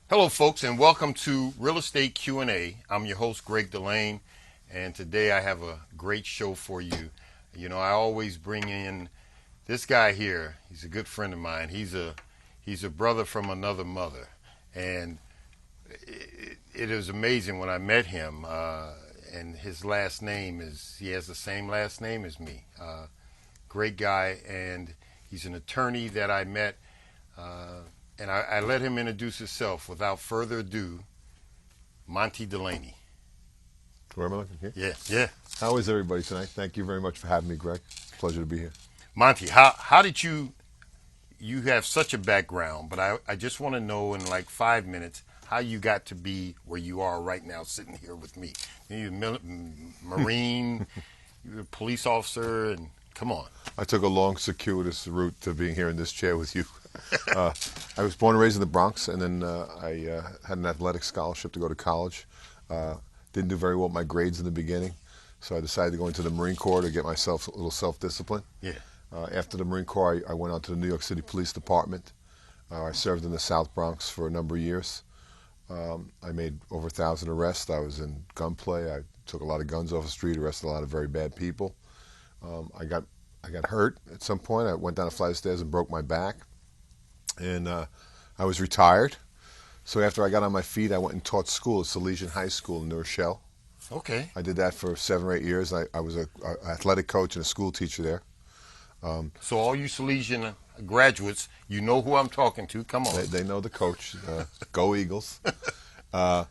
Hello, folks, and welcome to Real Estate Q&A. I'm your host, Greg Delane, and today I have a great show for you. You know, I always bring in this guy here. He's a good friend of mine. He's a brother from another mother, and it is amazing when I met him. And his last name he has the same last name as me. Great guy, and he's an attorney that I met. And I let him introduce himself. Without further ado, Monty Delaney. Where am I looking here? Yeah. How is everybody tonight? Thank you very much for having me, Greg. Pleasure to be here. Monty, how did you have such a background, but I just want to know in like 5 minutes how you got to be where you are right now sitting here with me. You're a Marine, you're a police officer, and come on. I took a long, circuitous route to being here in this chair with you. I was born and raised in the Bronx, and then I had an athletic scholarship to go to college. Didn't do very well with my grades in the beginning, so I decided to go into the Marine Corps to get myself a little self-discipline. Yeah. After the Marine Corps, I went on to the New York City Police Department. I served in the South Bronx for a number of years. I made over 1,000 arrests. I was in gunplay. I took a lot of guns off the street, arrested a lot of very bad people. I got hurt at some point. I went down a flight of stairs and broke my back. And I was retired. So after I got on my feet, I went and taught school at Salesian High School in New Rochelle. Okay. I did that for 7 or 8 years. I was an athletic coach and a school teacher there. So all you Salesian graduates, you know who I'm talking to. Come on. They know the coach. Go Eagles. But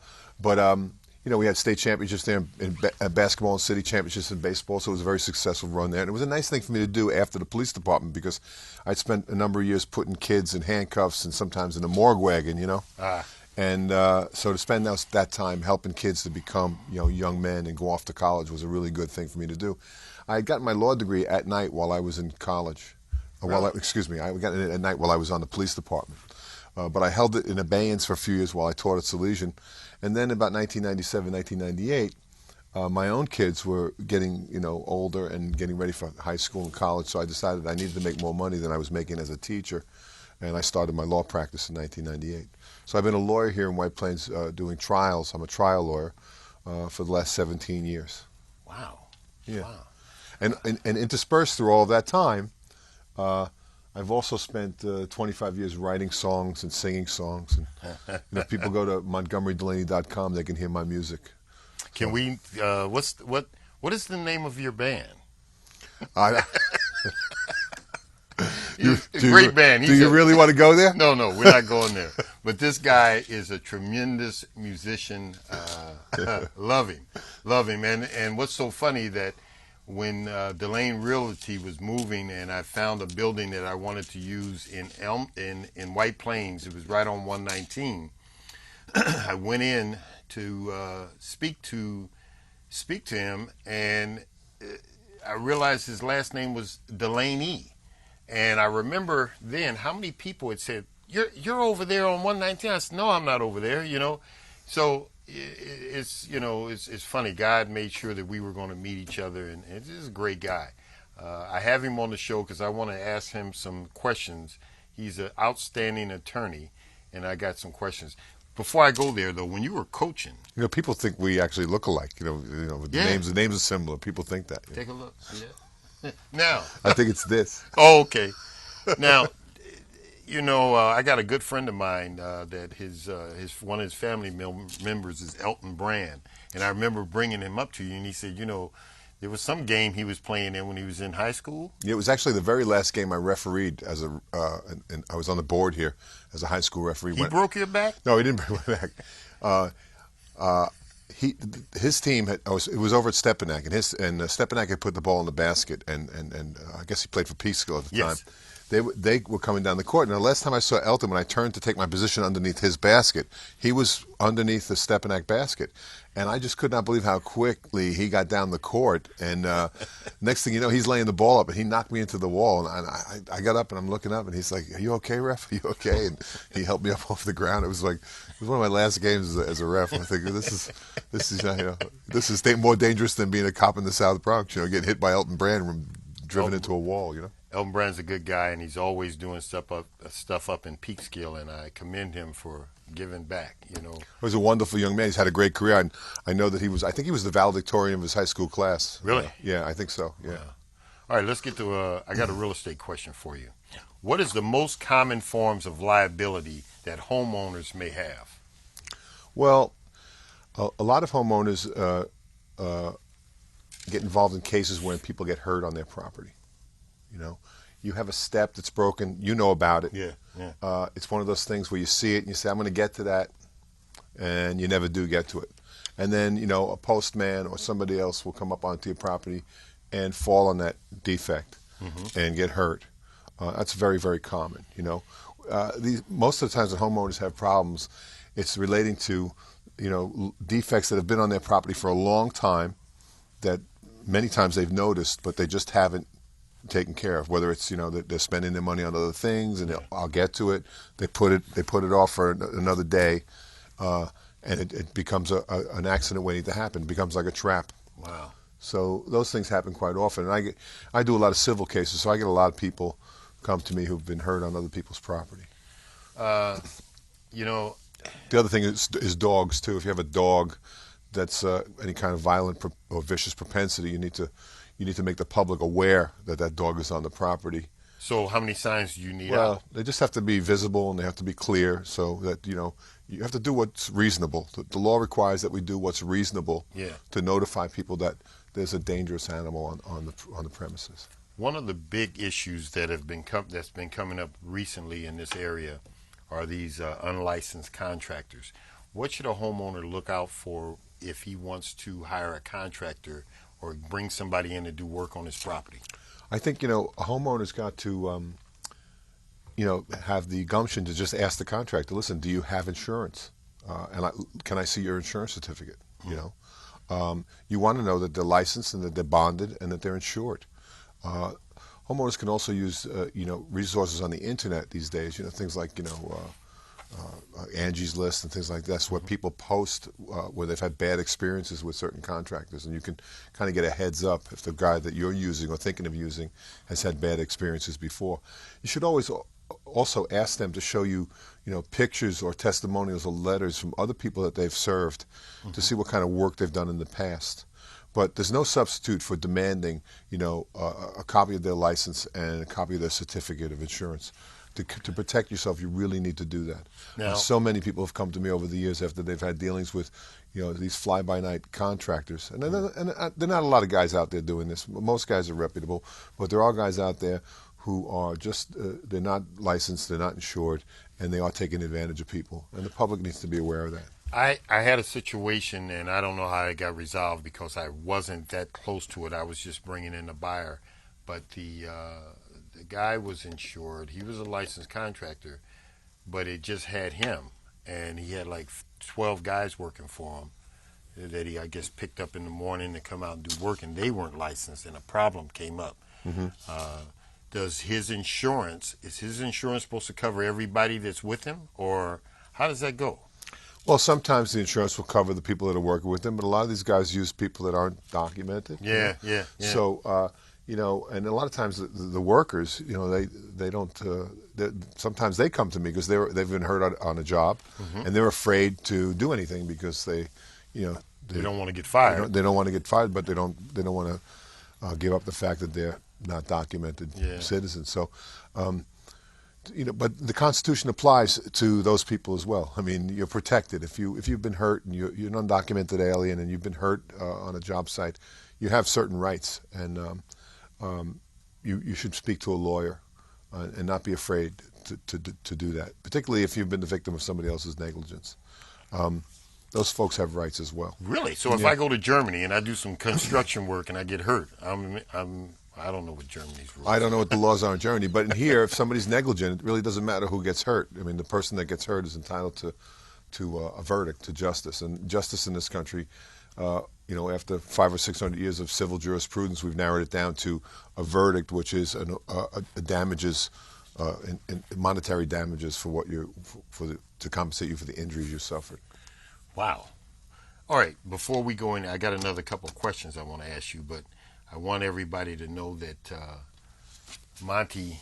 we had state championships there in basketball and city championships in baseball, so it was a very successful run there. And it was a nice thing for me to do after the police department because I'd spent a number of years putting kids in handcuffs and sometimes in a morgue wagon, And so to spend that time helping kids to become young men and go off to college was a really good thing for me to do. I had gotten my law degree at night while I was in college. Really? I got it at night while I was on the police department. But I held it in abeyance for a few years while I taught at Salesian. And then about 1997, 1998, my own kids were getting older and getting ready for high school and college, so I decided I needed to make more money than I was making as a teacher, and I started my law practice in 1998. So I've been a lawyer here in White Plains doing trials. I'm a trial lawyer for the last 17 years. Wow. Yeah. Wow. And interspersed through all of that time, I've also spent 25 years writing songs and singing songs. And if people go to MontgomeryDelaney.com, they can hear my music. Can we? What is the name of your band? Great band. Do you really want to go there? No, we're not going there. But this guy is a tremendous musician. Love him. And what's so funny that when Delane Realty was moving, and I found a building that I wanted to use in White Plains. It was right on 119. I went in to speak to him, and I realized his last name was Delaney. And I remember then how many people had said, "You're over there on 119." I said, "No, I'm not over there." So it's funny. God made sure that we were going to meet each other, and he's a great guy. I have him on the show because I want to ask him some questions. He's an outstanding attorney, and I got some questions. Before I go there, though, when you were coaching, people think we actually look alike. The names are similar. People think that. Take a look. Yeah. Now, I think it's this. Oh, okay. Now, I got a good friend of mine that his one of his family members is Elton Brand, and I remember bringing him up to you, and he said, there was some game he was playing in when he was in high school. It was actually the very last game I refereed and I was on the board here as a high school referee. He broke your back? No, he didn't break my back. His team it was over at Stepanak, and Stepanak had put the ball in the basket, and I guess he played for Peekskill at the time. They were coming down the court, and the last time I saw Elton, when I turned to take my position underneath his basket, he was underneath the Stepanak basket, and I just could not believe how quickly he got down the court. And next thing you know, he's laying the ball up, and he knocked me into the wall. And I got up, and I'm looking up, and he's like, "Are you okay, ref? Are you okay?" And he helped me up off the ground. It was one of my last games as a ref. I think this is more dangerous than being a cop in the South Bronx. Getting hit by Elton Brand, driven into a wall. Elton Brand's a good guy, and he's always doing stuff up in Peekskill, and I commend him for giving back. You know, He was a wonderful young man. He's had a great career, and I know that he was. I think he was the valedictorian of his high school class. Really? Yeah, I think so. Yeah. Wow. All right, let's get to. I got a real estate question for you. What is the most common forms of liability that homeowners may have? Well, a lot of homeowners get involved in cases when people get hurt on their property. You know, you have a step that's broken. You know about it. Yeah, yeah. It's one of those things where you see it and you say, "I'm going to get to that," and you never do get to it. And then, you know, a postman or somebody else will come up onto your property and fall on that defect and get hurt. That's very, very common. You know, most of the times when homeowners have problems, it's relating to, you know, defects that have been on their property for a long time that many times they've noticed, but they just haven't taken care of. Whether it's, you know, that they're spending their money on other things, and I'll get to it. They put it off for another day, and it becomes an accident waiting to happen. It becomes like a trap. Wow. So those things happen quite often. And I do a lot of civil cases, so I get a lot of people come to me who've been hurt on other people's property. You know, the other thing is dogs too. If you have a dog that's any kind of violent or vicious propensity, you need to make the public aware that that dog is on the property. so how many signs do you need Well, out? they just have to be visible and they have to be clear, so that, you know, you have to do what's reasonable. The law requires that we do what's reasonable to notify people that there's a dangerous animal on the premises. One of the big issues that that's been coming up recently in this area are these unlicensed contractors. What should a homeowner look out for if he wants to hire a contractor or bring somebody in to do work on his property? I think, you know, a homeowner's got to, you know, have the gumption to just ask the contractor, listen, do you have insurance? Can I see your insurance certificate? You know, you want to know that they're licensed and that they're bonded and that they're insured. Homeowners can also use, you know, resources on the internet these days. You know, things like, you know, Angie's List and things like that. That's where people post where they've had bad experiences with certain contractors, and you can kind of get a heads up if the guy that you're using or thinking of using has had bad experiences before. You should always also ask them to show you, you know, pictures or testimonials or letters from other people that they've served to see what kind of work they've done in the past. But there's no substitute for demanding, you know, a copy of their license and a copy of their certificate of insurance. To protect yourself, you really need to do that. Now, so many people have come to me over the years after they've had dealings with, you know, these fly-by-night contractors. And there are not a lot of guys out there doing this. Most guys are reputable, but there are guys out there who are just, they're not licensed, they're not insured, and they are taking advantage of people. And the public needs to be aware of that. I had a situation, and I don't know how it got resolved because I wasn't that close to it. I was just bringing in a buyer. But the guy was insured. He was a licensed contractor, but it just had him. And he had like 12 guys working for him that he, I guess, picked up in the morning to come out and do work, and they weren't licensed, and a problem came up. Is his insurance supposed to cover everybody that's with him, or how does that go? Well, sometimes the insurance will cover the people that are working with them, but a lot of these guys use people that aren't documented. Yeah. So, you know, and a lot of times the workers, you know, they don't. Sometimes they come to me because they've been hurt on a job, and they're afraid to do anything because they don't want to get fired. They don't want to get fired, but they don't want to give up the fact that they're not documented citizens. So. You know, but the Constitution applies to those people as well. I mean, you're protected if you've been hurt and you're an undocumented alien and you've been hurt on a job site. You have certain rights, and you should speak to a lawyer and not be afraid to do that. Particularly if you've been the victim of somebody else's negligence. Those folks have rights as well. Really? So if I go to Germany and I do some construction work and I get hurt, I don't know what Germany's rules. I don't know what the laws are in Germany, but in here, if somebody's negligent, it really doesn't matter who gets hurt. I mean, the person that gets hurt is entitled to a verdict, to justice, and justice in this country. You know, after 500 or 600 years of civil jurisprudence, we've narrowed it down to a verdict, which is a damages, in monetary damages for what to compensate you for the injuries you suffered. Wow. All right. Before we go in, I got another couple of questions I want to ask you, but I want everybody to know that Monty,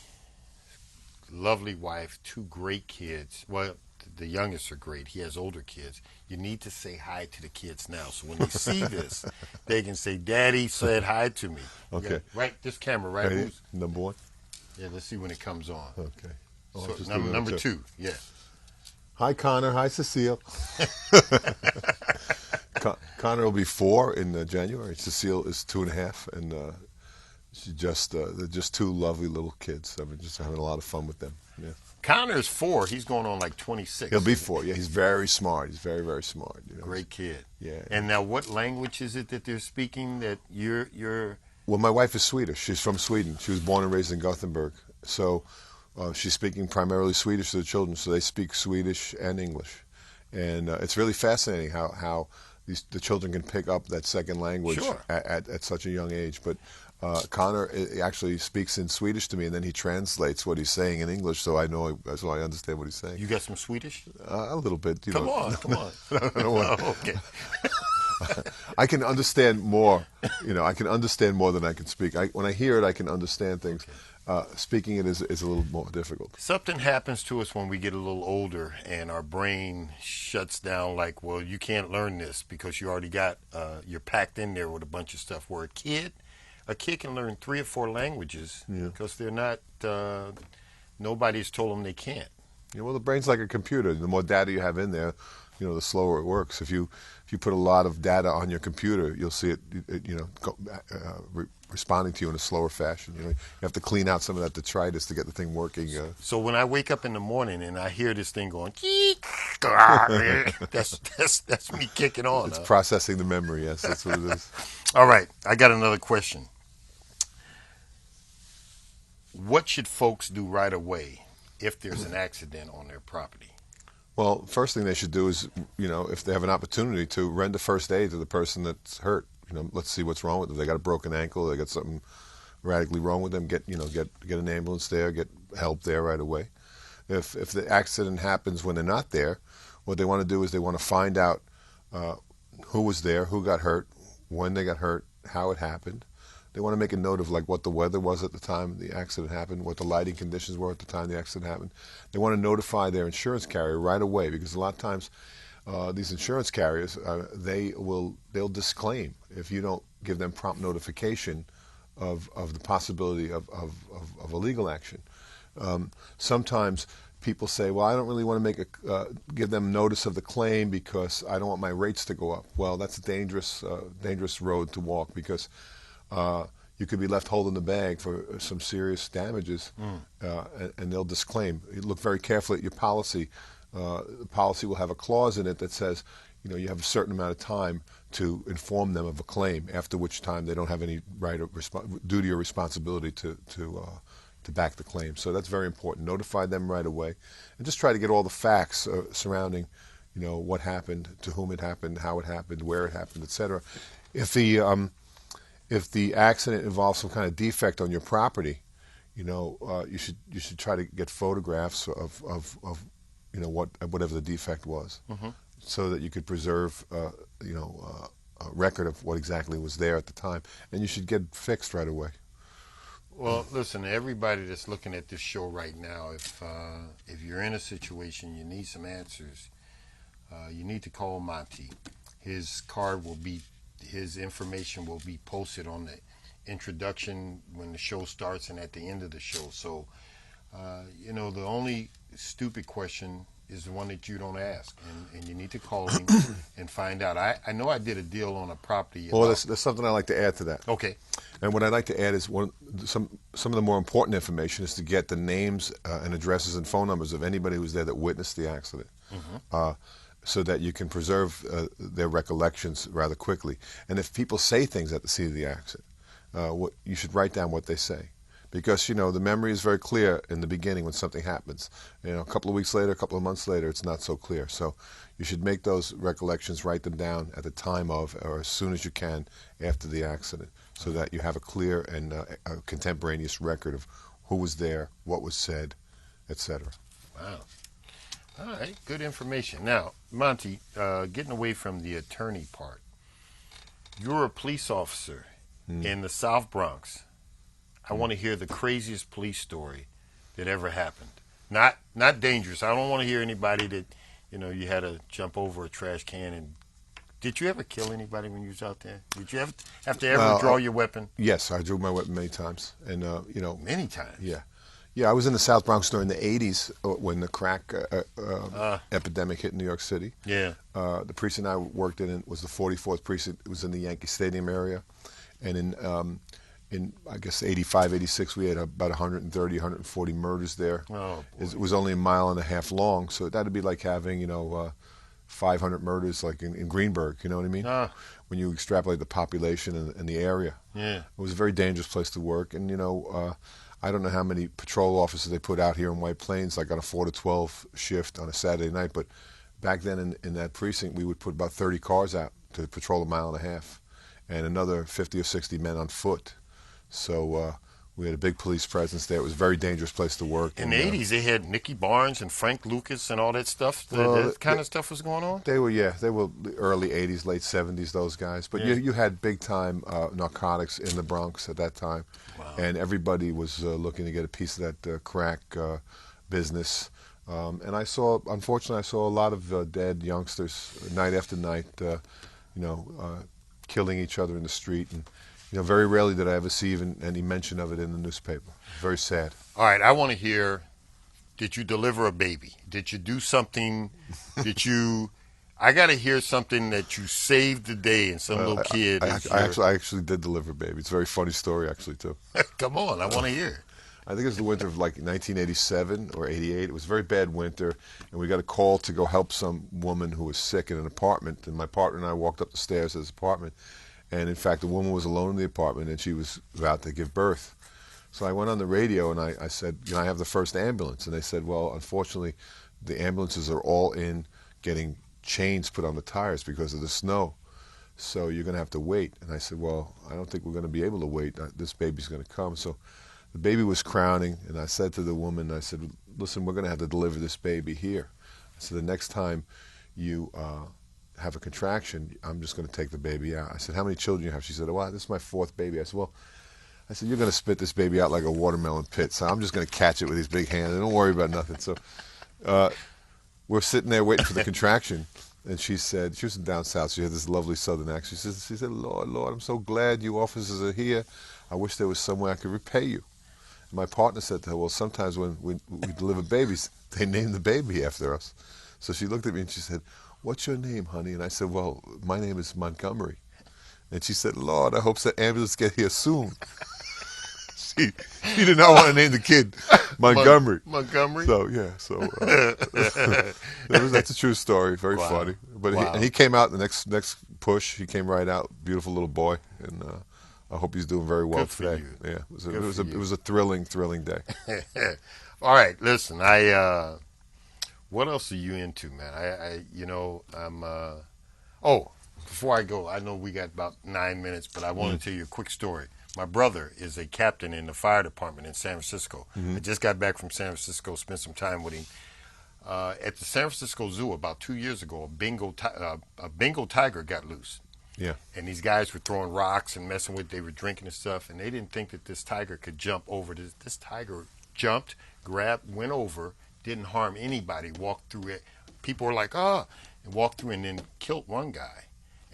lovely wife, two great kids. Well, the youngest are great. He has older kids. You need to say hi to the kids now, so when they see this, they can say, "Daddy said hi to me." Okay. Right, this camera, right? Ready? Who's? Number one. Yeah, let's see when it comes on. Okay. Oh, So just number two. Yeah. Hi, Connor. Hi, Cecile. Connor will be 4 in January. Cecile is 2.5, and they're just two lovely little kids. I've been just having a lot of fun with them. Yeah. Connor's 4. He's going on like 26. He'll be 4. Yeah, he's very smart. He's very, very smart. You know? Great kid. Yeah. And now, what language is it that they're speaking? That you're. Well, my wife is Swedish. She's from Sweden. She was born and raised in Gothenburg. So she's speaking primarily Swedish to the children. So they speak Swedish and English. And it's really fascinating how the children can pick up that second language Sure. at such a young age. But Connor actually speaks in Swedish to me, and then he translates what he's saying in English, so I know, so I understand what he's saying. You got some Swedish? A little bit. Come on. I don't want. Oh, okay. I can understand more. I can understand more than I can speak. When I hear it, I can understand things. Speaking it is a little more difficult. Something happens to us when we get a little older, and our brain shuts down. Like, well, you can't learn this because you already got you're packed in there with a bunch of stuff. Where a kid can learn 3 or 4 languages because they're not. Nobody's told them they can't. Well, the brain's like a computer. The more data you have in there, the slower it works. If you put a lot of data on your computer, you'll see it responding to you in a slower fashion. You have to clean out some of that detritus to get the thing working. So when I wake up in the morning and I hear this thing going, that's me kicking on. It's processing the memory. Yes, that's what it is. All right, I got another question. What should folks do right away if there's an accident on their property? Well, first thing they should do is, if they have an opportunity to render first aid to the person that's hurt. Let's see what's wrong with them. They got a broken ankle. They got something radically wrong with them. Get an ambulance there. Get help there right away. If the accident happens when they're not there, what they want to do is they want to find out who was there, who got hurt, when they got hurt, how it happened. They want to make a note of like what the weather was at the time the accident happened, what the lighting conditions were at the time the accident happened. They want to notify their insurance carrier right away because a lot of times these insurance carriers they'll disclaim if you don't give them prompt notification of the possibility of a legal action. Sometimes people say, well, I don't really want to give them notice of the claim because I don't want my rates to go up. Well, that's a dangerous road to walk because you could be left holding the bag for some serious damages, and they'll disclaim. You look very carefully at your policy. The policy will have a clause in it that says, you have a certain amount of time to inform them of a claim, after which time they don't have any right or duty or responsibility to back the claim. So that's very important. Notify them right away, and just try to get all the facts surrounding, what happened, to whom it happened, how it happened, where it happened, etc. If the accident involves some kind of defect on your property, you should try to get photographs of whatever the defect was, so that you could preserve a record of what exactly was there at the time, and you should get fixed right away. Well, listen, everybody that's looking at this show right now, if you're in a situation you need some answers, you need to call Monty. His information will be posted on the introduction when the show starts and at the end of the show. So, the only stupid question is the one that you don't ask, and you need to call him and find out. I know I did a deal on a property. Well, there's something I'd like to add to that. Okay. And what I'd like to add is some of the more important information is to get the names and addresses and phone numbers of anybody who was there that witnessed the accident, so that you can preserve their recollections rather quickly. And if people say things at the scene of the accident, you should write down what they say. Because, the memory is very clear in the beginning when something happens. A couple of weeks later, a couple of months later, it's not so clear. So you should make those recollections, write them down at the time of or as soon as you can after the accident, so that you have a clear and a contemporaneous record of who was there, what was said, etc. Wow. All right, good information. Now, Monty, getting away from the attorney part, you're a police officer in the South Bronx. I want to hear the craziest police story that ever happened. Not dangerous. I don't want to hear anybody that, you had to jump over a trash can. And did you ever kill anybody when you was out there? Did you have to ever draw your weapon? Yes, I drew my weapon many times, and many times. Yeah. Yeah, I was in the South Bronx during the 80s when the crack epidemic hit New York City. Yeah. The precinct I worked in was the 44th precinct. It was in the Yankee Stadium area. And in I guess, 85, 86, we had about 130, 140 murders there. Oh, it was only a mile and a half long, so that would be like having, 500 murders like in Greenberg, you know what I mean? When you extrapolate the population and the area. Yeah. It was a very dangerous place to work, and, I don't know how many patrol officers they put out here in White Plains, like on a 4 to 12 shift on a Saturday night. But back then in that precinct, we would put about 30 cars out to patrol a mile and a half, and another 50 or 60 men on foot. So we had a big police presence there. It was a very dangerous place to work. In the 80s, they had Nicky Barnes and Frank Lucas and all that stuff. That kind of stuff was going on? They were the early 80s, late 70s, those guys. But you had big-time narcotics in the Bronx at that time. Wow. And everybody was looking to get a piece of that crack business. And unfortunately, I saw a lot of dead youngsters night after night, killing each other in the street. And very rarely did I ever see even any mention of it in the newspaper. Very sad. All right, I want to hear, did you deliver a baby? Did you do something? I got to hear something that you saved the day and some little kid. I actually did deliver a baby. It's a very funny story, actually, too. Come on, I want to hear. I think it was the winter of like 1987 or 88. It was a very bad winter, and we got a call to go help some woman who was sick in an apartment. And my partner and I walked up the stairs to this apartment. And in fact, the woman was alone in the apartment, and she was about to give birth. So I went on the radio, and I said, I have the first ambulance. And they said, well, unfortunately, the ambulances are all in getting chains put on the tires because of the snow. So you're going to have to wait. And I said, well, I don't think we're going to be able to wait. This baby's going to come. So the baby was crowning, and I said to the woman, I said, listen, we're going to have to deliver this baby here. So the next time you have a contraction, I'm just going to take the baby out. I said, how many children do you have? She said, well, this is my 4th baby. I said, well, you're going to spit this baby out like a watermelon pit, so I'm just going to catch it with these big hands. Don't worry about nothing. So we're sitting there waiting for the contraction, and she said, she was down south, she had this lovely southern accent. She said, Lord, I'm so glad you officers are here. I wish there was some way I could repay you. And my partner said to her, well, sometimes when we deliver babies, they name the baby after us. So she looked at me and she said, what's your name, honey? And I said, well, my name is Montgomery. And she said, Lord, I hope the ambulance get here soon. She did not want to name the kid Montgomery. Montgomery? So, yeah. So that's a true story. Very funny. But he came out the next push. He came right out. Beautiful little boy. And I hope he's doing very well Good today. For you. Yeah. It was a thrilling day. All right. Listen, what else are you into, man? Before I go, I know we got about 9 minutes, but I want to tell you a quick story. My brother is a captain in the fire department in San Francisco. I just got back from San Francisco, spent some time with him. At the San Francisco Zoo about 2 years ago, a Bengal tiger got loose. Yeah. And these guys were throwing rocks and messing with it. They were drinking and stuff, and they didn't think that this tiger could jump over. This tiger jumped, grabbed, went over, didn't harm anybody, walked through it. People were like, and walked through and then killed one guy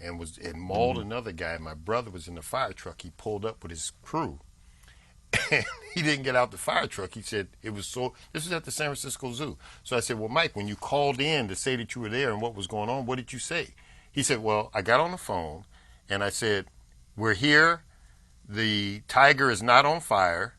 and mauled another guy. My brother was in the fire truck. He pulled up with his crew. And he didn't get out the fire truck. He said this was at the San Francisco Zoo. So I said, well, Mike, when you called in to say that you were there and what was going on, what did you say? He said, well, I got on the phone and I said, we're here. The tiger is not on fire.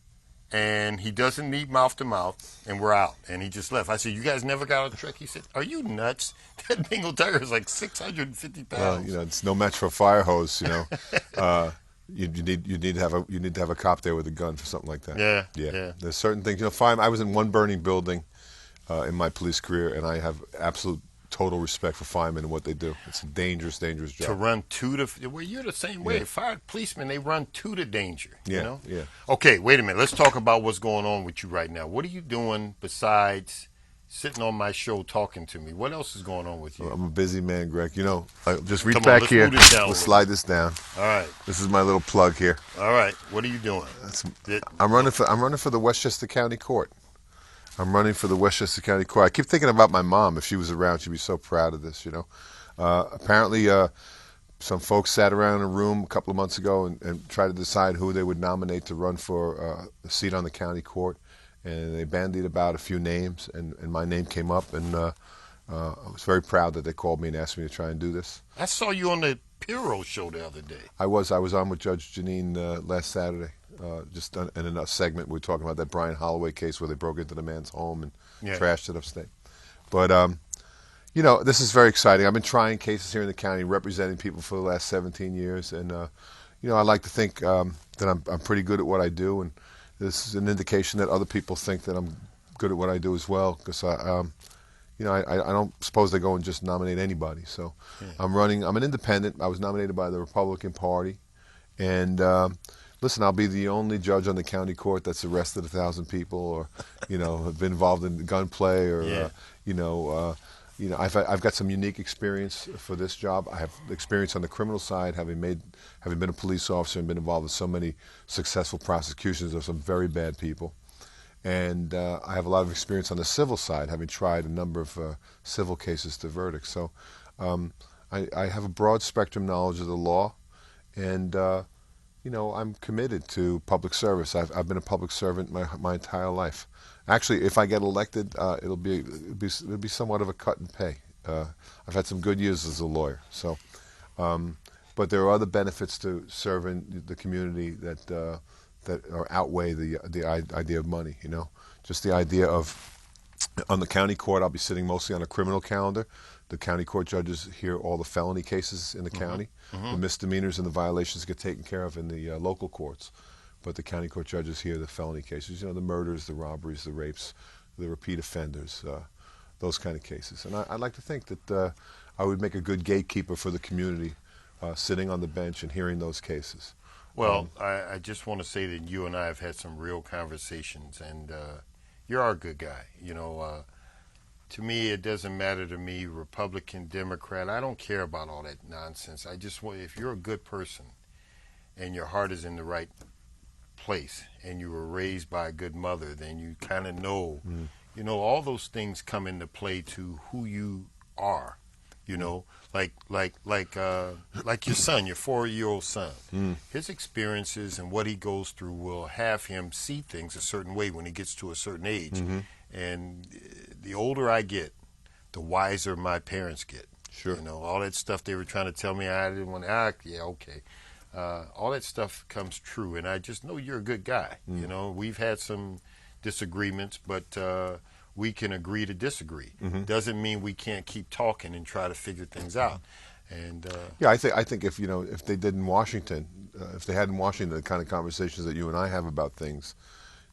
And he doesn't need mouth to mouth, and we're out. And he just left. I said, you guys never got out of the truck? He said, are you nuts? That Bengal tiger is like 650 pounds. It's no match for a fire hose. You need to have a cop there with a gun for something like that. Yeah. There's certain things. I was in one burning building in my police career, and I have absolute total respect for firemen and what they do. It's a dangerous job. To run you're the same way. Fire policemen, they run to the danger. Yeah. Okay, wait a minute. Let's talk about what's going on with you right now. What are you doing besides sitting on my show talking to me. What else is going on with you? I'm a busy man, Greg. You know, just reach Come on, back let's here. move this down a Let's little slide bit. this down. All right. This is my little plug here. All right. What are you doing? I'm running for the Westchester County Court. I'm running for the Westchester County Court. I keep thinking about my mom. If she was around, she'd be so proud of this. You know, apparently some folks sat around in a room a couple of months ago and tried to decide who they would nominate to run for a seat on the county court, and they bandied about a few names, and my name came up, and I was very proud that they called me and asked me to try and do this. I saw you on the Piro show the other day. I was on with Judge Janine last Saturday, just in a segment we were talking about that Brian Holloway case where they broke into the man's home and trashed it upstate. But you know, this is very exciting. I've been trying cases here in the county, representing people for the last 17 years, and you know, I like to think that I'm pretty good at what I do, and this is an indication that other people think that I'm good at what I do as well, because you know, I don't suppose they go and just nominate anybody. So I'm running. I'm an independent. I was nominated by the Republican Party, and listen, I'll be the only judge on the county court that's arrested 1,000 people, or you know, have been involved in gunplay, or you know, I've got some unique experience for this job. I have experience on the criminal side, having been a police officer and been involved in so many successful prosecutions of some very bad people. And I have a lot of experience on the civil side, having tried a number of civil cases to verdict. So I have a broad spectrum knowledge of the law, and you know, I'm committed to public service. I've been a public servant my entire life. Actually, if I get elected, it'll be somewhat of a cut in pay. I've had some good years as a lawyer, so. But there are other benefits to serving the community that outweigh the idea of money. You know, just the idea of on the county court, I'll be sitting mostly on a criminal calendar. The county court judges hear all the felony cases in the county. The misdemeanors and the violations get taken care of in the local courts. But the county court judges hear the felony cases, you know, the murders, the robberies, the rapes, the repeat offenders, those kind of cases. And I'd like to think that I would make a good gatekeeper for the community, sitting on the bench and hearing those cases. Well, I just want to say that you and I have had some real conversations, and you're a good guy. You know, to me, it doesn't matter to me, Republican, Democrat. I don't care about all that nonsense. I just want, if you're a good person and your heart is in the right place and you were raised by a good mother, then you kind of know, you know, all those things come into play to who you are. You know, like your son, your 4-year-old son. His experiences and what he goes through will have him see things a certain way when he gets to a certain age. And the older I get, the wiser my parents get. Sure. You know, all that stuff they were trying to tell me I didn't want to act. Yeah, okay. All that stuff comes true, and I just know you're a good guy. You know, we've had some disagreements, but we can agree to disagree. Doesn't mean we can't keep talking and try to figure things out. And yeah, I think if they did in Washington, if they had in Washington the kind of conversations that you and I have about things,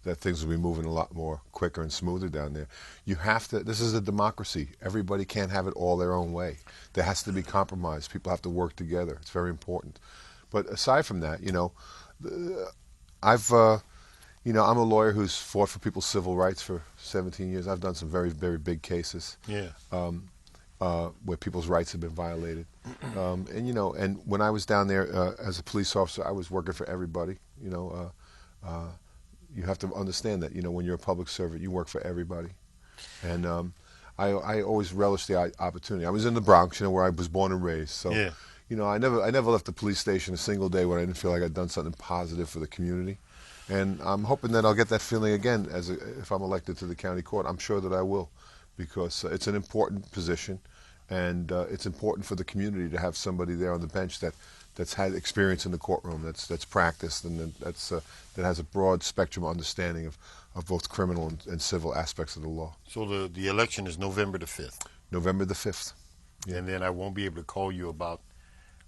that things would be moving a lot more quicker and smoother down there. You have to. This is a democracy. Everybody can't have it all their own way. There has to be compromise. People have to work together. It's very important. But aside from that, you know, you know, I'm a lawyer who's fought for people's civil rights for 17 years. I've done some very, very big cases where people's rights have been violated. And, you know, and when I was down there as a police officer, I was working for everybody. You know, you have to understand that, you know, when you're a public servant, you work for everybody. And I always relished the opportunity. I was in the Bronx, you know, where I was born and raised. So, you know, I never left the police station a single day when I didn't feel like I'd done something positive for the community. And I'm hoping that I'll get that feeling again if I'm elected to the county court. I'm sure that I will, because it's an important position, and it's important for the community to have somebody there on the bench that's had experience in the courtroom, that's practiced, and that has a broad spectrum understanding of both criminal and civil aspects of the law. So the election is November the 5th. November the 5th. Yeah. And then I won't be able to call you about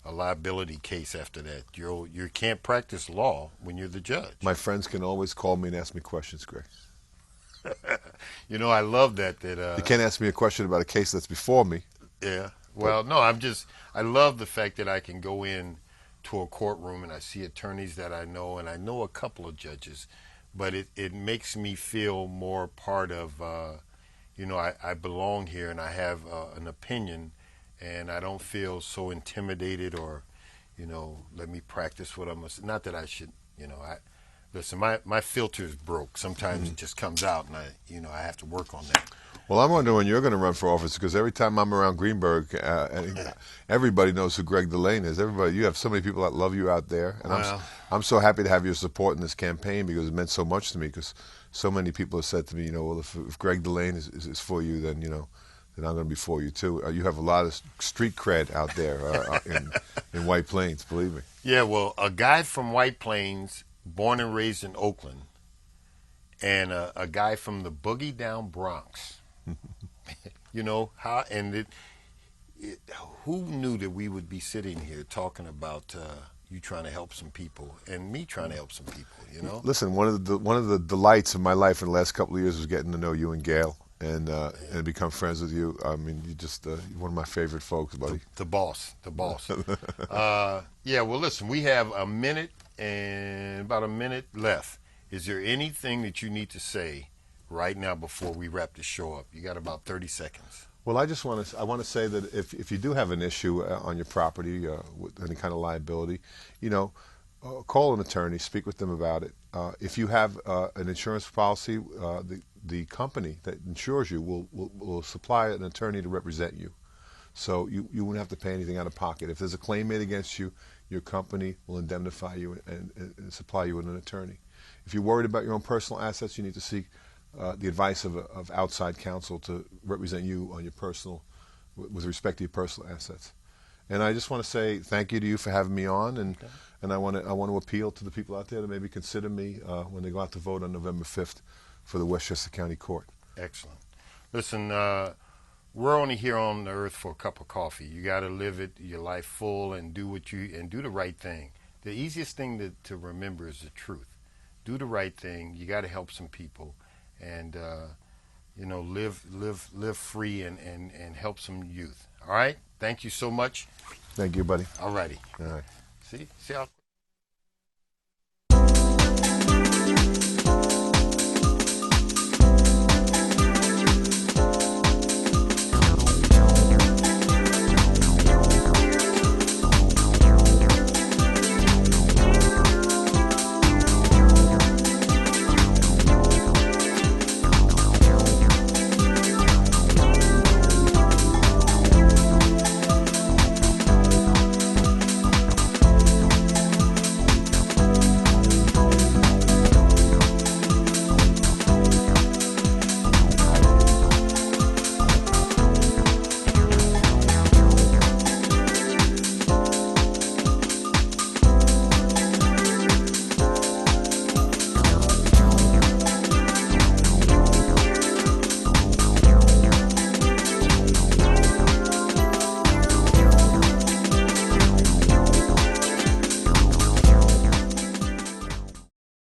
a liability case after that. You can't practice law when you're the judge. My friends can always call me and ask me questions, Greg. You know, I love that. You can't ask me a question about a case that's before me. Yeah. Well, no, I love the fact that I can go in to a courtroom and I see attorneys that I know, and I know a couple of judges, but it makes me feel more part of I belong here and I have an opinion, and I don't feel so intimidated or, let me practice what I must. Not that I should, listen, my filter's broke. Sometimes it just comes out, and I have to work on that. Well, I'm wondering when you're going to run for office, because every time I'm around Greenberg, everybody knows who Greg Delane is. Everybody, you have so many people that love you out there, and I'm so happy to have your support in this campaign because it meant so much to me. Because so many people have said to me, well, if Greg Delane is for you, then then I'm going to be for you too. You have a lot of street cred out there in White Plains, believe me. Yeah, well, a guy from White Plains, born and raised in Oakland, and a guy from the boogie down Bronx. Who knew that we would be sitting here talking about you trying to help some people and me trying to help some people? Listen, one of the delights of my life in the last couple of years was getting to know you and Gail and become friends with you. I mean, you just you're one of my favorite folks, buddy. The boss. Yeah. Well, listen, we have about a minute left. Is there anything that you need to say right now before we wrap the show up? You got about 30 seconds. Well, I want to say that if you do have an issue on your property with any kind of liability, call an attorney, speak with them about it. If you have an insurance policy, the company that insures you will supply an attorney to represent you, so you won't have to pay anything out of pocket. If there's a claim made against you, your company will indemnify you and supply you with an attorney. If you're worried about your own personal assets, you need to seek the advice of outside counsel to represent you on your with respect to your personal assets. And I just want to say thank you to you for having me on, and I want to appeal to the people out there to maybe consider me when they go out to vote on November 5th for the Westchester County Court. Excellent. Listen, we're only here on the earth for a cup of coffee. You got to live your life full and do the right thing. The easiest thing to remember is the truth. Do the right thing. You got to help some people. And live free and help some youth. All right. Thank you so much. Thank you, buddy. All righty. All right. See how.